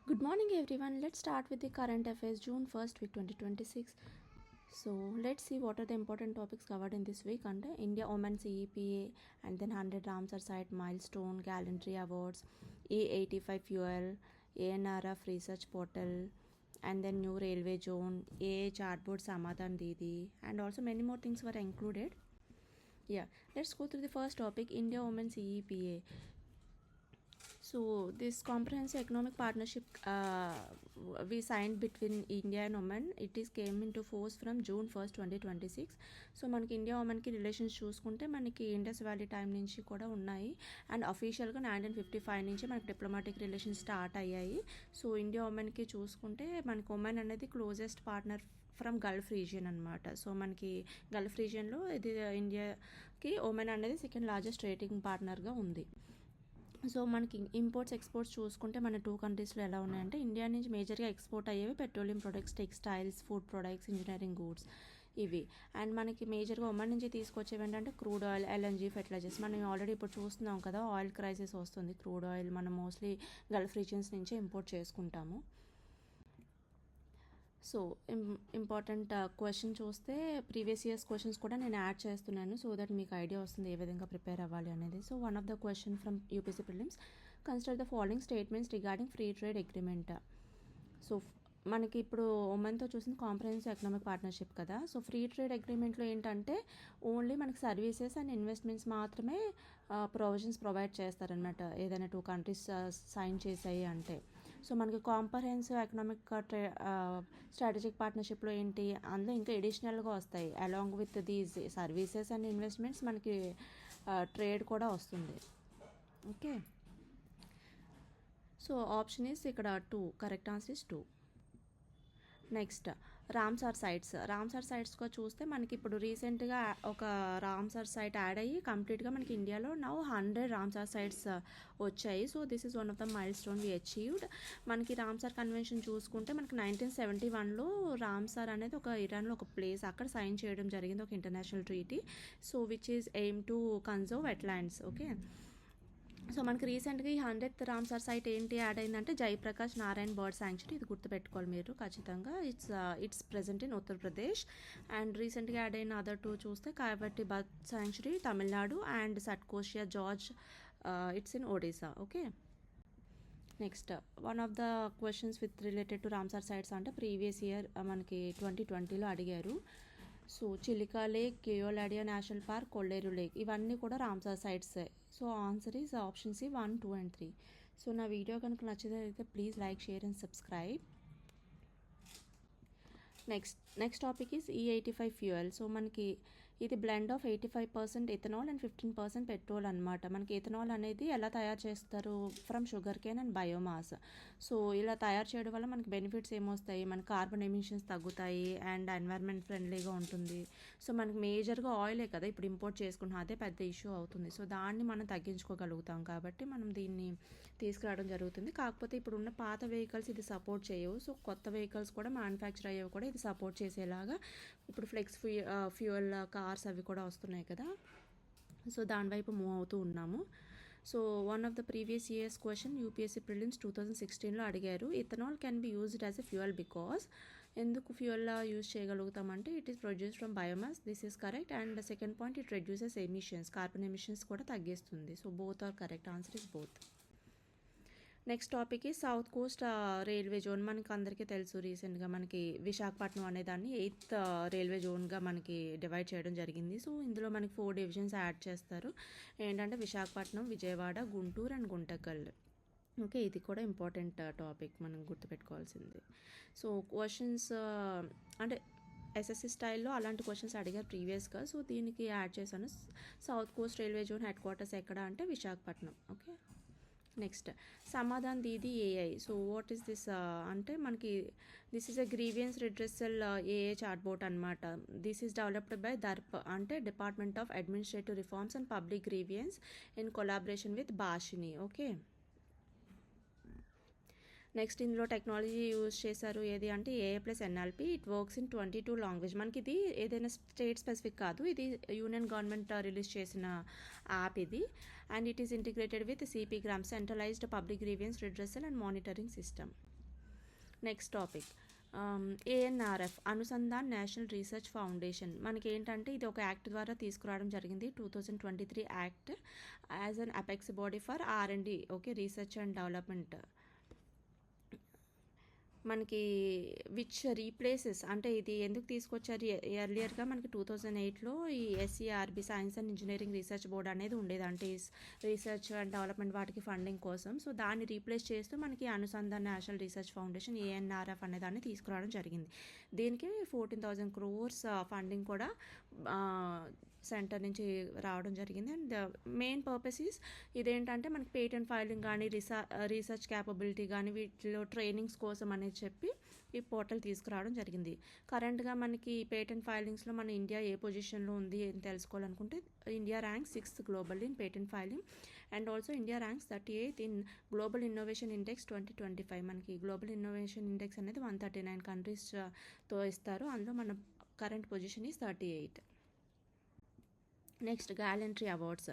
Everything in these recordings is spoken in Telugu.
Good morning, everyone. Let's start with the current affairs, June 1st, week 2026. So, let's see what are the important topics covered in this week under India Oman CEPA and then 100 Ramsar Site Milestone, Gallantry Awards, A85 Fuel, ANRF Research Portal, and then new railway zone, AA Chartboard Samadhan Didi, and also many more things were included. Yeah, let's go through the first topic, India Oman CEPA. So this comprehensive economic partnership we signed between India and Oman, it is came into force from June 1st 2026. So మనకి ఇండియా ఒమన్కి రిలేషన్స్ చూసుకుంటే మనకి ఇండస్ వ్యాలీ టైం నుంచి కూడా ఉన్నాయి అండ్ అఫీషియల్గా 1955 నుంచి మనకి డిప్లొమాటిక్ రిలేషన్స్ స్టార్ట్ అయ్యాయి. సో ఇండియా ఒమన్కి చూసుకుంటే మనకి ఒమన్ అనేది closest partner from Gulf region అనమాట. సో మనకి గల్ఫ్ రీజియన్లో ఇది ఇండియాకి ఒమన్ అనేది సెకండ్ లార్జెస్ట్ ట్రేడింగ్ పార్ట్నర్గా ఉంది. సో మనకి ఇంపోర్ట్స్ ఎక్స్పోర్ట్స్ చూసుకుంటే మన టూ కంట్రీస్లో ఎలా ఉన్నాయంటే ఇండియా నుంచి మేజర్గా ఎక్స్పోర్ట్ అయ్యేవి petroleum products, textiles, food products, engineering goods ఇవి. అండ్ మనకి మేజర్గా ఒమన్ నుంచి తీసుకొచ్చేవి ఏంటంటే క్రూడ్ ఆయిల్, ఎల్ఎన్జీ, ఫెర్టిలైజర్స్. మనం ఆల్రెడీ ఇప్పుడు చూస్తున్నాం కదా, ఆయిల్ క్రైసిస్ వస్తుంది. క్రూడ్ ఆయిల్ మనం మోస్ట్లీ గల్ఫ్ రీజియన్స్ నుంచే ఇంపోర్ట్ చేసుకుంటాము. సో ఇంపార్టెంట్ క్వశ్చన్ చూస్తే ప్రీవియస్ ఇయర్స్ క్వశ్చన్స్ కూడా నేను యాడ్ చేస్తున్నాను సో దట్ మీకు ఐడియా వస్తుంది ఏ విధంగా ప్రిపేర్ అవ్వాలి అనేది. So one of the question from UPC prelims, consider the following statements regarding free trade agreement. So మనకి ఇప్పుడు ఒమన్తో చూసింది కాంప్రహెన్సివ్ ఎకనామిక్ పార్ట్నర్షిప్ కదా. సో ఫ్రీ ట్రేడ్ అగ్రిమెంట్లో ఏంటంటే ఓన్లీ మనకి సర్వీసెస్ అండ్ ఇన్వెస్ట్మెంట్స్ మాత్రమే ప్రొవిజన్స్ ప్రొవైడ్ చేస్తారనమాట ఏదైనా టూ కంట్రీస్ సైన్ చేసాయి అంటే. సో మనకి కాంప్రహెన్సివ్ ఎకనామిక్ స్ట్రాటజిక్ పార్ట్నర్షిప్లో ఏంటి, అందులో ఇంకా ఎడిషనల్గా వస్తాయి along with these services and investments మనకి ట్రేడ్ కూడా వస్తుంది. ఓకే, సో ఆప్షన్ ఈస్ ఇక్కడ 2, correct answer is 2. Next Ramsar సైట్స్గా చూస్తే మనకి ఇప్పుడు రీసెంట్గా ఒక రామ్సార్ సైట్ యాడ్ అయ్యి కంప్లీట్గా మనకి ఇండియాలో నౌ 100 రామ్సార్ సైట్స్ వచ్చాయి. So this is one of the milestone we achieved. మనకి రామ్సార్ కన్వెన్షన్ చూసుకుంటే మనకి 1971లో రామ్సార్ అనేది ఒక ఇరాన్లో ఒక ప్లేస్, అక్కడ సైన్ చేయడం జరిగింది ఒక international treaty. So which is aim to conserve wetlands. Okay, so మనకి రీసెంట్గా ఈ 100th రామ్సార్ సైట్ ఏంటి యాడ్ అయిందంటే జయప్రకాష్ నారాయణ్ బర్డ్ శాంక్చురీ. ఇది గుర్తుపెట్టుకోవాలి మీరు ఖచ్చితంగా. It's present in Uttar Pradesh. And రీసెంట్గా యాడ్ అయిన అదర్ 2 చూస్తే కాయబట్టి bird sanctuary Tamil Nadu and Satkosia gorge it's in Odisha. Okay, next one of the questions with related to Ramsar sites అంటే ప్రీవియస్ ఇయర్ మనకి 2020లో అడిగారు. So Chilika lake, Keoladeo national park, Kolleru lake ఇవన్నీ కూడా రామ్సార్ సైట్సే. So answer is option C 1, 2 and 3. So నా వీడియో కనుక నచ్చితే please like, share and subscribe. Next topic is E85 fuel. So మనకి ఇది blend of 85% ethanol and 15% petrol అనమాట. మనకి ఇథనాల్ అనేది ఎలా తయారు చేస్తారు, from sugar cane and biomass. So ఇలా తయారు చేయడం వల్ల మనకి బెనిఫిట్స్ ఏమొస్తాయి, మనకి కార్బన్ ఎమిషన్స్ తగ్గుతాయి అండ్ ఎన్వైర్న్మెంట్ ఫ్రెండ్లీగా ఉంటుంది. సో మనకి మేజర్గా ఆయిలే కదా ఇప్పుడు ఇంపోర్ట్ చేసుకుంటున్నాం, అదే పెద్ద ఇష్యూ అవుతుంది. సో దాన్ని మనం తగ్గించుకోగలుగుతాం కాబట్టి మనం దీన్ని తీసుకురావడం జరుగుతుంది. కాకపోతే ఇప్పుడు ఉన్న పాత వెహికల్స్ ఇది సపోర్ట్ చేయవు. సో కొత్త వెహికల్స్ కూడా మ్యానుఫ్యాక్చర్ అయ్యేవి కూడా ఇది సపోర్ట్ చేసేలాగా ఇప్పుడు ఫ్లెక్స్ ఫ్యూయల్ కార్స్ అవి కూడా వస్తున్నాయి కదా. సో దాని వైపు మూవ్ అవుతూ ఉన్నాము. So one of the previous years question UPSC prelims 2016లో అడిగారు, ethanol can be used as a fuel because. ఎందుకు ఫ్యూయల్లా యూజ్ చేయగలుగుతామంటే it is produced from biomass. This is correct. And second point, it reduces emissions, carbon emissions కూడా తగ్గిస్తుంది. So both are correct, answer is both. Next topic ఈ సౌత్ కోస్ట్ రైల్వే జోన్. మనకి అందరికీ తెలుసు రీసెంట్గా మనకి విశాఖపట్నం అనే దాన్ని 8th రైల్వే జోన్గా మనకి డివైడ్ చేయడం జరిగింది. సో ఇందులో మనకి 4 డివిజన్స్ యాడ్ చేస్తారు. ఏంటంటే విశాఖపట్నం, విజయవాడ, గుంటూరు అండ్ గుంటకల్. ఓకే, ఇది కూడా ఇంపార్టెంట్ టాపిక్ మనం గుర్తుపెట్టుకోవాల్సింది. సో క్వశ్చన్స్ అంటే ఎస్ఎస్సి స్టైల్లో అలాంటి క్వశ్చన్స్ అడిగారు ప్రీవియస్గా. సో దీనికి యాడ్ చేశాను. South coast railway zone head quarters ఎక్కడ అంటే Visakhapatnam. Okay, next Samadhan Didi AI. So what is this అంటే మనకి this is a grievance redressal AI chatbot అనమాట. దిస్ ఈజ్ డెవలప్డ్ బై దర్ప్ అంటే department of administrative reforms and public grievance in collaboration with భాషిని. Okay, next ఇందులో టెక్నాలజీ యూజ్ చేశారు ఏది అంటే AI+NLP. It works in 22 language. మనకి ఇది ఏదైనా స్టేట్ స్పెసిఫిక్ కాదు, ఇది యూనియన్ గవర్నమెంట్ రిలీజ్ చేసిన యాప్ ఇది. And it is integrated with CP gram, centralised public grievance redressal and monitoring system. Next topic ANRF Anusandhan national research foundation. మనకి ఏంటంటే ఇది ఒక యాక్ట్ ద్వారా తీసుకురావడం జరిగింది, 2023 act, as an apex body for R&D, okay, research and development. మనకి విచ్ రీప్లేసెస్ అంటే ఇది ఎందుకు తీసుకొచ్చారు, ఎర్లియర్గా మనకి 2008లో ఈ SERB science and engineering research board అనేది ఉండేది, అంటే రీసెర్చ్ అండ్ డెవలప్మెంట్ వాటికి ఫండింగ్ కోసం. సో దాన్ని రీప్లేస్ చేస్తూ మనకి Anusandhan national research foundation ANRF అనే దాన్ని తీసుకురావడం జరిగింది. దీనికి 14,000 crores ఫండింగ్ కూడా సెంటర్ నుంచి రావడం జరిగింది. అండ్ మెయిన్ పర్పస్ ఈస్ ఇదేంటంటే మనకి పేటెంట్ ఫైలింగ్ కానీ రీసెర్చ్ క్యాపబిలిటీ కానీ వీటిలో ట్రైనింగ్స్ కోసం అనేది చెప్పి ఈ పోర్టల్ తీసుకురావడం జరిగింది. కరెంట్గా మనకి పేటెంట్ ఫైలింగ్స్లో మన ఇండియా ఏ పొజిషన్లో ఉంది అని తెలుసుకోవాలనుకుంటే India rank 6th global in patent filing, and also India ranks 38th in global innovation index 2025. మనకి గ్లోబల్ ఇన్నోవేషన్ ఇండెక్స్ అనేది 139 కంట్రీస్తో ఇస్తారు, అందులో మన current position is 38. Next gallantry awards.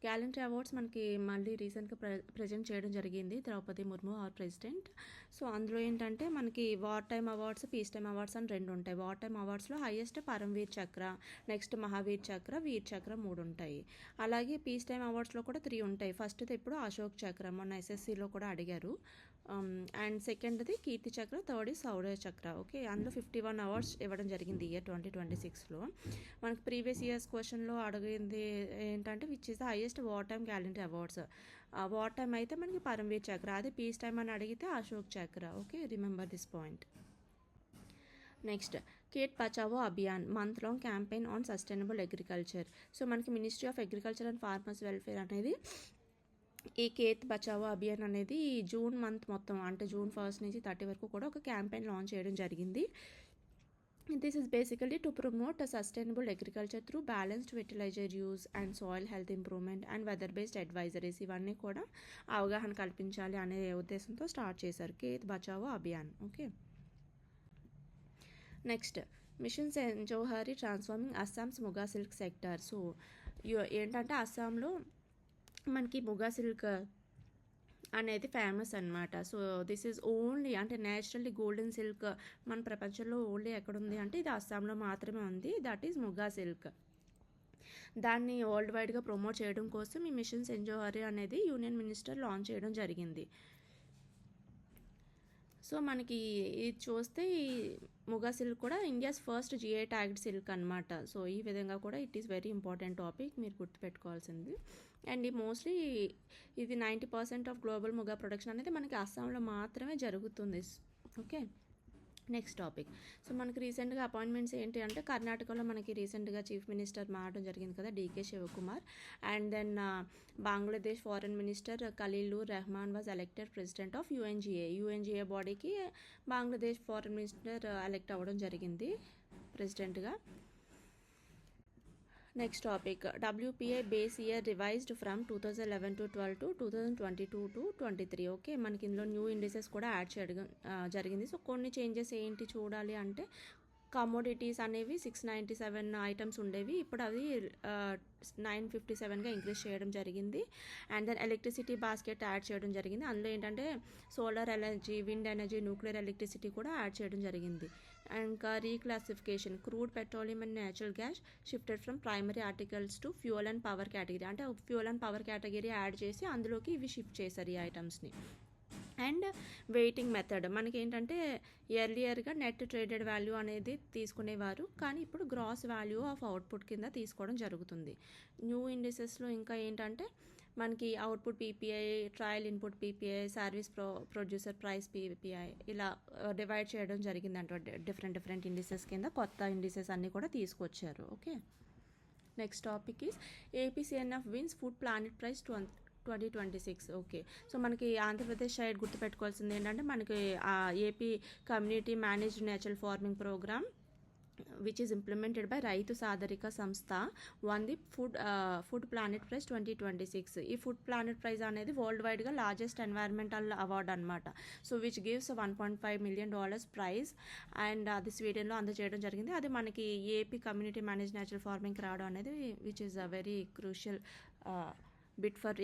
Gallantry awards మనకి మళ్ళీ రీసెంట్గా ప్రజెంట్ చేయడం జరిగింది, Draupadi Murmu our president. So అందులో ఏంటంటే మనకి war time awards, peace time awards అని 2 ఉంటాయి. వార్ టైమ్ అవార్డ్స్లో హైయెస్ట్ పరమ్వీర్ చక్ర, నెక్స్ట్ మహావీర్ చక్ర, వీర్ చక్ర 3 ఉంటాయి. అలాగే పీస్ టైమ్ అవార్డ్స్లో కూడా 3 ఉంటాయి. ఫస్ట్ది ఇప్పుడు అశోక్ చక్ర, మొన్న SSCలో కూడా అడిగారు, అండ్ సెకండ్ది కీర్తి చక్ర, థర్డ్ ఈ శౌర్య చక్ర. ఓకే, అందులో 51 అవార్డ్స్ ఇవ్వడం జరిగింది ఇయర్ 2026లో. మనకి ప్రీవియస్ ఇయర్స్ క్వశ్చన్లో అడిగింది ఏంటంటే which is the highest war time gallantry awards. War time అయితే మనకి పరమ్వీర్ చక్ర, అదే పీస్ టైమ్ అని అడిగితే Ashok Chakra. Okay, remember this point. Next Khet Bachao Abhiyan, month long campaign on sustainable agriculture. So మనకి ministry of agriculture and farmers welfare అనేది ఈ కేత్ బచావో అభియాన్ అనేది జూన్ మంత్ మొత్తం, అంటే జూన్ 1st నుంచి 30 వరకు కూడా ఒక క్యాంపెయిన్ లాంచ్ చేయడం జరిగింది. This is basically to promote a sustainable agriculture through balanced fertilizer use and soil health improvement and weather-based advisories. ఇవన్నీ కూడా అవగాహన కల్పించాలి అనే ఉద్దేశంతో స్టార్ట్ చేశారు Khet Bachao Abhiyan. Okay, next mission సెయింట్ జోహారీ transforming Assam's Muga silk sector. So ఏంటంటే అస్సాంలో మనకి ముగా సిల్క్ అనేది ఫేమస్ అనమాట. సో దిస్ ఈజ్ ఓన్లీ అంటే నేచురల్లీ గోల్డెన్ సిల్క్ మన ప్రపంచంలో ఓన్లీ ఎక్కడుంది అంటే ఇది అస్సాంలో మాత్రమే ఉంది, దట్ ఈజ్ ముగా సిల్క్. దాన్ని వరల్డ్ వైడ్గా ప్రమోట్ చేయడం కోసం ఈ మిషన్ సెయింట్ జోహారీ అనేది యూనియన్ మినిస్టర్ లాంచ్ చేయడం జరిగింది. సో మనకి ఇది చూస్తే ఈ ముగా సిల్క్ కూడా India's first GI tagged silk అనమాట. సో ఈ విధంగా కూడా it is very important topic, మీరు గుర్తుపెట్టుకోవాల్సింది. అండ్ మోస్ట్లీ ఇది 90% ఆఫ్ గ్లోబల్ ముగా ప్రొడక్షన్ అనేది మనకి అస్సాంలో మాత్రమే జరుగుతుంది. Okay, next topic. సో మనకి రీసెంట్గా అపాయింట్మెంట్స్ ఏంటి అంటే కర్ణాటకలో మనకి రీసెంట్గా చీఫ్ మినిస్టర్ మారడం జరిగింది కదా, DK Shivakumar. And then Bangladesh foreign minister Khalilur Rahman was elected president of UNGA బాడీకి బంగ్లాదేశ్ ఫారెన్ మినిస్టర్ ఎలెక్ట్ అవ్వడం జరిగింది ప్రెసిడెంట్గా. Next topic WPI base year revised from 2011 to 12 to 2022 to 23. Okay, మనకి ఇందులో న్యూ ఇండిసెస్ కూడా యాడ్ చేయడం జరిగింది. సో కొన్ని చేంజెస్ ఏంటి చూడాలి అంటే కమోడిటీస్ అనేవి 697 ఐటమ్స్ ఉండేవి, ఇప్పుడు అవి 957గా ఇంక్రీజ్ చేయడం జరిగింది. And then electricity basket add చేయడం జరిగింది, అందులో ఏంటంటే solar energy, wind energy, nuclear electricity కూడా యాడ్ చేయడం జరిగింది. ఇంకా reclassification crude petroleum and natural gas shifted from primary articles to fuel and power category, అంటే fuel and power category add చేసి అందులోకి ఇవి షిఫ్ట్ చేశారు ఈ ఐటమ్స్ని. అండ్ వెయిటింగ్ మెథడ్ మనకి ఏంటంటే ఎర్లియర్గా నెట్ ట్రేడెడ్ వాల్యూ అనేది తీసుకునేవారు, కానీ ఇప్పుడు గ్రాస్ వాల్యూ ఆఫ్ అవుట్పుట్ కింద తీసుకోవడం జరుగుతుంది. న్యూ ఇండిసెస్లో ఇంకా ఏంటంటే మనకి output PPI, trial input PPI, service producer price PPI ఇలా డివైడ్ చేయడం జరిగిందంట. డిఫరెంట్ ఇండిసెస్ కింద కొత్త ఇండిసెస్ అన్నీ కూడా తీసుకొచ్చారు. Okay, next topic is APCNF wins Food Planet Prize 2026. Okay, so మనకి ఆంధ్రప్రదేశ్ సైడ్ గుర్తుపెట్టుకోవాల్సింది ఏంటంటే మనకి AP community managed natural farming programme which is implemented by Rythu Sadhikara Samstha won the Food Planet Prize 2026. ఈ ఫుడ్ ప్లానెట్ ప్రైజ్ అనేది వరల్డ్ వైడ్గా లార్జెస్ట్ ఎన్వైర్మెంటల్ అవార్డ్ అనమాట. సో విచ్ గివ్స్ $1.5 million ప్రైజ్, అండ్ అది స్వీడన్లో అందజేయడం జరిగింది. అది మనకి AP కమ్యూనిటీ మేనేజ్ నేచురల్ ఫార్మింగ్కి రావడం అనేది which is a very crucial bit for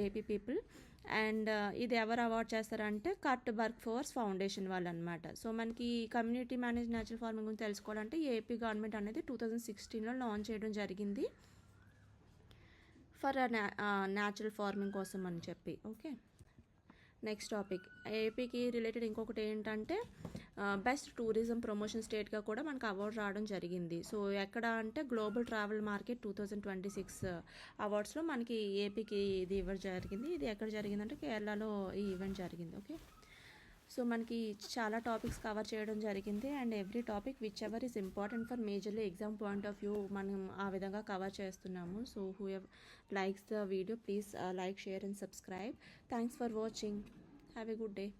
AP people. And ఇది ఎవరు అవార్డ్ చేస్తారంటే కట్ వర్క్ ఫోర్స్ ఫౌండేషన్ వాళ్ళు అనమాట. సో మనకి కమ్యూనిటీ మేనేజ్ న్యాచురల్ ఫార్మింగ్ గురించి తెలుసుకోవాలంటే ఏపీ గవర్నమెంట్ అనేది 2016లో లాంచ్ చేయడం జరిగింది ఫర్ న్యాచురల్ ఫార్మింగ్ కోసం అని చెప్పి. ఓకే, నెక్స్ట్ టాపిక్ ఏపీకి రిలేటెడ్ ఇంకొకటి ఏంటంటే బెస్ట్ టూరిజం ప్రమోషన్ స్టేట్గా కూడా మనకు అవార్డు రావడం జరిగింది. సో ఎక్కడ అంటే గ్లోబల్ ట్రావెల్ మార్కెట్ 2026 అవార్డ్స్లో మనకి ఏపీకి ఇది ఇవ్వడం జరిగింది. ఇది ఎక్కడ జరిగిందంటే కేరళలో ఈ ఈవెంట్ జరిగింది. ఓకే, సో మనకి చాలా టాపిక్స్ కవర్ చేయడం జరిగింది and every topic which ever is important for majorly exam point of view మనం ఆ విధంగా కవర్ చేస్తున్నాము. So who ever likes the video, please like, share and subscribe. Thanks for watching. Have a good day.